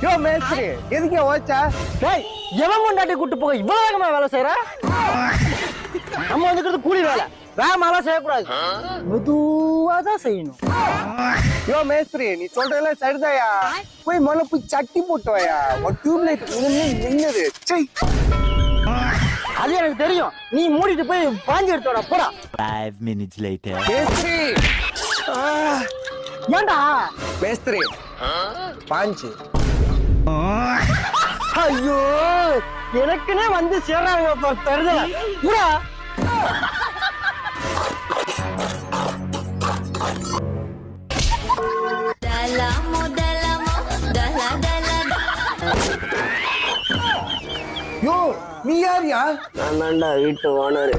யோ மேஸ்திரி எதுக்கே ஓச்சா? டேய் எவன் கொண்டாட்டி கூட்டு போக இவ்வளவு வேகமா வேலை செய்யற? நம்ம வந்துக்கிறது கூலி வேலை, வேகமாலாம் செய்யக்கூடாது, மெதுவா தான் செய்யணும். யோ மேஸ்திரி நீ சொல்றதெல்லாம் சரிதாயா, போய் முதல்ல போய் சட்டி போட்டு வாயா. ஒரு டியூப் லைட் நின்னது. அது எனக்கு தெரியும், நீ மூடிட்டு போய் பாஞ்சு எடுத்தோட போடா. 5 minutes later. மேஸ்திரி ஏண்டா? மேஸ்திரி பாஞ்சு. ஐயோ எனக்குனே வந்து சேர்றாங்க தருதல பூரா. யோ நீ யாரியா? நான் தான்டா வீட்டு ஓனர்.